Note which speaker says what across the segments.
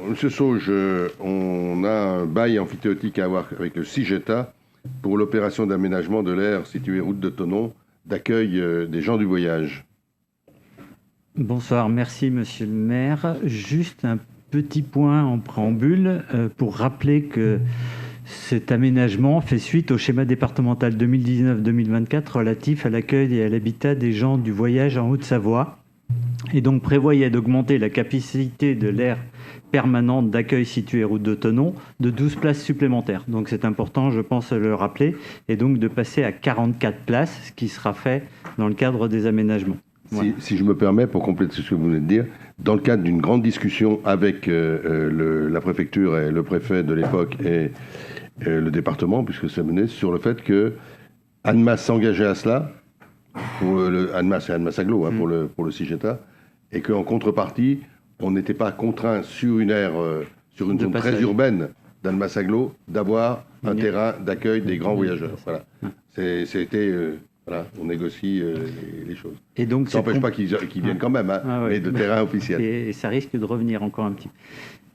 Speaker 1: Monsieur Sauge, on a un bail amphithéotique à avoir avec le CIGETA pour l'opération d'aménagement de l'aire située route de Thonon, d'accueil des gens du voyage.
Speaker 2: Bonsoir, merci Monsieur le maire. Juste un petit point en préambule pour rappeler que cet aménagement fait suite au schéma départemental 2019-2024 relatif à l'accueil et à l'habitat des gens du voyage en Haute-Savoie et donc prévoyait d'augmenter la capacité de l'aire permanente d'accueil située route de Thonon de 12 places supplémentaires. Donc c'est important, je pense, de le rappeler, et donc de passer à 44 places, ce qui sera fait dans le cadre des aménagements. Voilà.
Speaker 1: Si je me permets, pour compléter ce que vous venez de dire, dans le cadre d'une grande discussion avec la préfecture et le préfet de l'époque et le département, puisque ça menait sur le fait que Annemasse s'engageait à cela, pour Annemasse et Annemasse Agglo, pour le CIGETA, et qu'en contrepartie, on n'était pas contraint sur une aire, sur une zone très urbaine d'Annemasse Agglo, d'avoir un terrain d'accueil des grands voyageurs. Voilà. C'était... Voilà, on négocie les choses. Et donc, ça n'empêche pas qu'ils viennent quand même, mais de terrain officiel.
Speaker 2: Et ça risque de revenir encore un petit peu.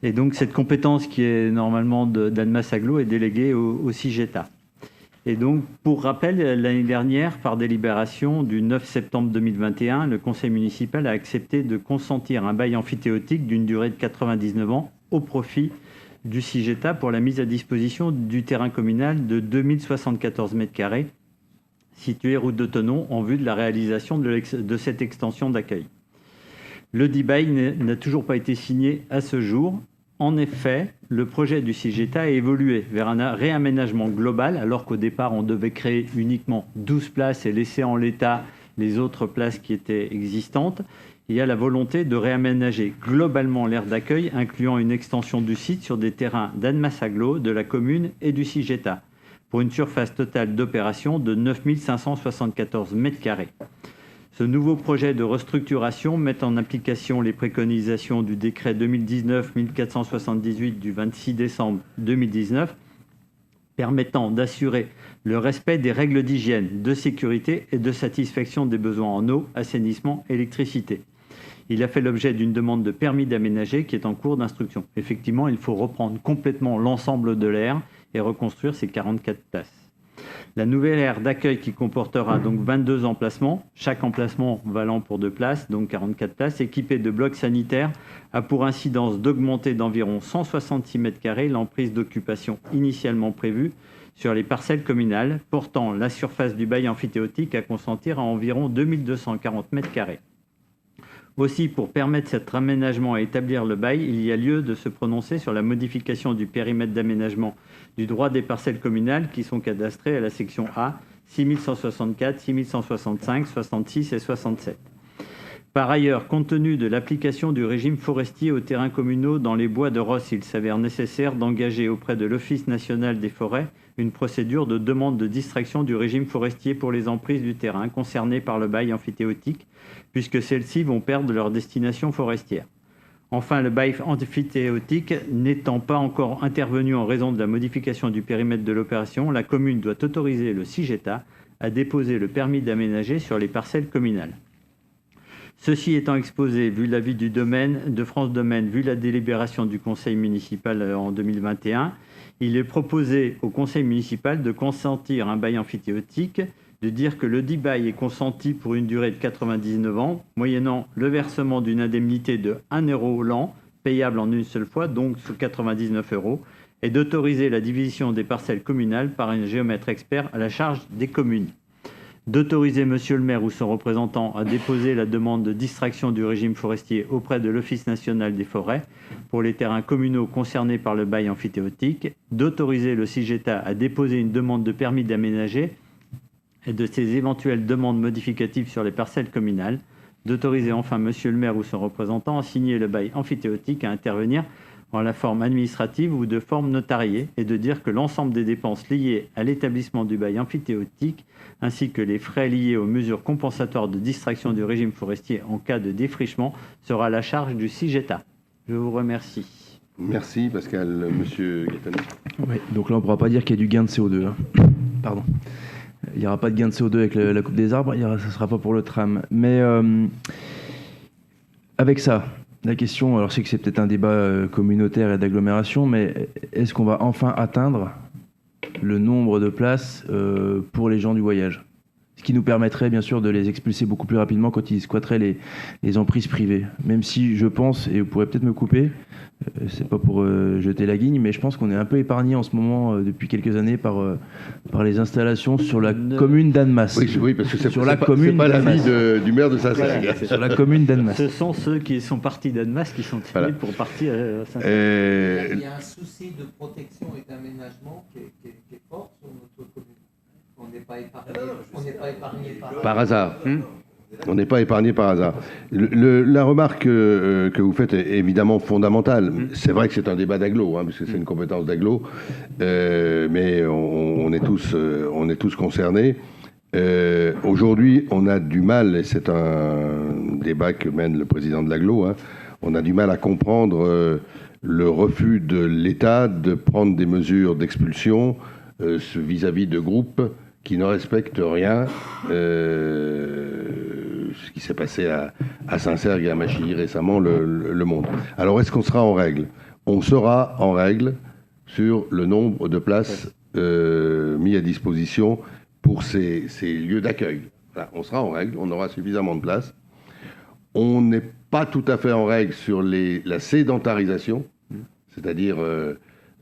Speaker 2: Et donc, cette compétence qui est normalement d'Annemasse Agglo est déléguée au CIGETA. Et donc, pour rappel, l'année dernière, par délibération du 9 septembre 2021, le conseil municipal a accepté de consentir un bail amphithéotique d'une durée de 99 ans au profit du CIGETA pour la mise à disposition du terrain communal de 2074 m² situé route de Thonon en vue de la réalisation de cette extension d'accueil. Le dit bail n'a toujours pas été signé à ce jour. En effet, le projet du CIGETA a évolué vers un réaménagement global, alors qu'au départ, on devait créer uniquement 12 places et laisser en l'état les autres places qui étaient existantes. Il y a la volonté de réaménager globalement l'aire d'accueil, incluant une extension du site sur des terrains d'Annemasse Agglo, de la commune et du CIGETA, pour une surface totale d'opération de 9 574 m². Ce nouveau projet de restructuration met en application les préconisations du décret 2019-1478 du 26 décembre 2019, permettant d'assurer le respect des règles d'hygiène, de sécurité et de satisfaction des besoins en eau, assainissement, électricité. Il a fait l'objet d'une demande de permis d'aménager qui est en cours d'instruction. Effectivement, il faut reprendre complètement l'ensemble de l'aire et reconstruire ces 44 places. La nouvelle aire d'accueil qui comportera donc 22 emplacements, chaque emplacement valant pour 2 places, donc 44 places, équipée de blocs sanitaires, a pour incidence d'augmenter d'environ 166 m² l'emprise d'occupation initialement prévue sur les parcelles communales, portant la surface du bail amphithéotique à consentir à environ 2240 m². Aussi, pour permettre cet aménagement et établir le bail, il y a lieu de se prononcer sur la modification du périmètre d'aménagement du droit des parcelles communales qui sont cadastrées à la section A, 6164, 6165, 66 et 67. Par ailleurs, compte tenu de l'application du régime forestier aux terrains communaux dans les bois de Rosse, il s'avère nécessaire d'engager auprès de l'Office national des forêts une procédure de demande de distraction du régime forestier pour les emprises du terrain concernées par le bail amphithéotique, puisque celles-ci vont perdre leur destination forestière. Enfin, le bail amphithéotique n'étant pas encore intervenu en raison de la modification du périmètre de l'opération, la commune doit autoriser le CIGETA à déposer le permis d'aménager sur les parcelles communales. Ceci étant exposé, vu l'avis du domaine, de France Domaine, vu la délibération du conseil municipal en 2021, il est proposé au conseil municipal de consentir un bail amphithéotique, de dire que le dit bail est consenti pour une durée de 99 ans, moyennant le versement d'une indemnité de 1 € l'an, payable en une seule fois, donc sous 99 €, et d'autoriser la division des parcelles communales par un géomètre expert à la charge des communes. D'autoriser monsieur le maire ou son représentant à déposer la demande de distraction du régime forestier auprès de l'Office national des forêts pour les terrains communaux concernés par le bail amphithéotique, d'autoriser le CIGETA à déposer une demande de permis d'aménager et de ses éventuelles demandes modificatives sur les parcelles communales, d'autoriser enfin monsieur le maire ou son représentant à signer le bail amphithéotique à intervenir en la forme administrative ou de forme notariée, et de dire que l'ensemble des dépenses liées à l'établissement du bail amphithéotique, ainsi que les frais liés aux mesures compensatoires de distraction du régime forestier en cas de défrichement, sera à la charge du CIGETA. Je vous remercie.
Speaker 1: Merci Pascal. Monsieur Gaetano.
Speaker 3: Oui, donc là on ne pourra pas dire qu'il y a du gain de CO2. Hein. Pardon. Il n'y aura pas de gain de CO2 avec la coupe des arbres, ça ne sera pas pour le tram. Mais avec ça, La question, alors je sais que c'est peut-être un débat communautaire et d'agglomération, mais est-ce qu'on va enfin atteindre le nombre de places pour les gens du voyage? Ce qui nous permettrait bien sûr de les expulser beaucoup plus rapidement quand ils squatteraient les emprises privées. Même si je pense, et vous pourrez peut-être me couper, c'est pas pour jeter la guigne, mais je pense qu'on est un peu épargné en ce moment, depuis quelques années, par les installations sur la commune d'Annemasse.
Speaker 1: Oui, parce que c'est
Speaker 3: sur la
Speaker 1: pas
Speaker 3: commune
Speaker 1: l'avis du maire de Saint-Cyr.
Speaker 3: Sur la commune d'Annemasse.
Speaker 2: Ce sont ceux qui sont partis d'Annemasse qui sont tirés
Speaker 1: Voilà.
Speaker 2: pour partir à Saint-Cyr.
Speaker 4: Il y a un souci de protection et d'aménagement qui est fort sur notre commune. On n'est pas épargné
Speaker 1: Par hasard. On n'est pas épargné par hasard. La remarque que vous faites est évidemment fondamentale. C'est vrai que c'est un débat d'agglo, puisque c'est une compétence d'agglo, mais on est tous concernés. Aujourd'hui, on a du mal, et c'est un débat que mène le président de l'agglo, on a du mal à comprendre le refus de l'État de prendre des mesures d'expulsion vis-à-vis de groupes qui ne respectent rien, ce qui s'est passé à Saint-Cergue et à Machilly récemment le montre. Alors est-ce qu'on sera en règle? On sera en règle sur le nombre de places mis à disposition pour ces lieux d'accueil. Voilà, on sera en règle, on aura suffisamment de places. On n'est pas tout à fait en règle sur la sédentarisation, c'est-à-dire...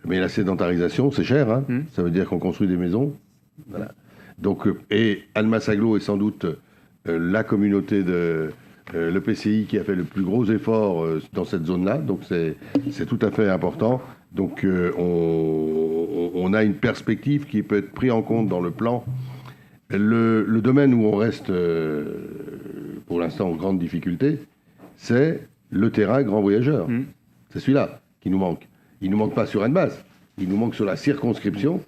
Speaker 1: mais la sédentarisation, c'est cher, ça veut dire qu'on construit des maisons. Voilà. Donc, et Annemasse-Agglo est sans doute la communauté de l'EPCI qui a fait le plus gros effort dans cette zone-là, donc c'est tout à fait important. Donc on a une perspective qui peut être prise en compte dans le plan. Le domaine où on reste pour l'instant en grande difficulté, c'est le terrain grand voyageur. C'est celui-là qui nous manque. Il ne nous manque pas sur Annemasse, il nous manque sur la circonscription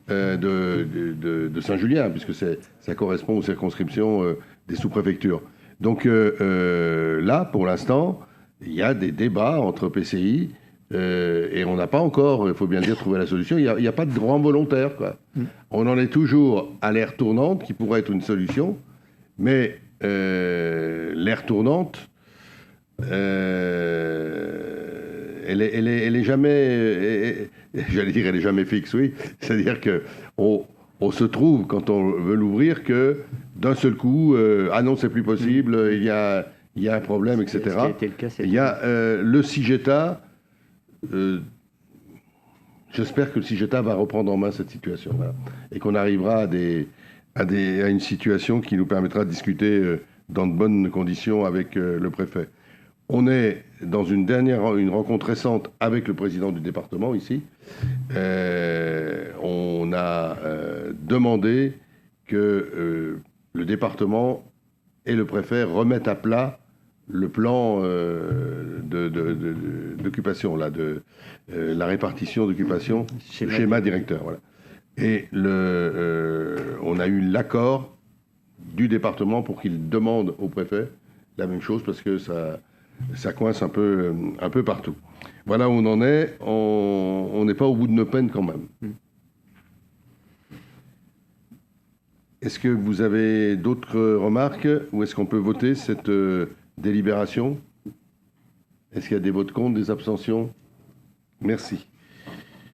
Speaker 1: de Saint-Julien, puisque ça correspond aux circonscriptions des sous-préfectures. Donc là, pour l'instant, il y a des débats entre PCI et on n'a pas encore, il faut bien le dire, trouvé la solution. Il n'y a pas de grand volontaire, quoi. On en est toujours à l'aire tournante, qui pourrait être une solution, mais l'aire tournante, elle est jamais, j'allais dire, elle est jamais fixe, oui. C'est-à-dire que on se trouve, quand on veut l'ouvrir, que d'un seul coup, ah non, c'est plus possible, il y a un problème, etc.
Speaker 2: Ce qui a été le cas,
Speaker 1: il y a le CIGETA. J'espère que le CIGETA va reprendre en main cette situation, voilà, et qu'on arrivera à une situation qui nous permettra de discuter dans de bonnes conditions avec le préfet. On est dans une rencontre récente avec le président du département ici. On a demandé que le département et le préfet remettent à plat le plan d'occupation, la répartition d'occupation, schéma directeur. Voilà. Et on a eu l'accord du département pour qu'il demande au préfet la même chose, parce que ça coince un peu partout. Voilà où on en est. On n'est pas au bout de nos peines quand même. Est-ce que vous avez d'autres remarques, ou est-ce qu'on peut voter cette délibération? Est-ce qu'il y a des votes contre, des abstentions? Merci.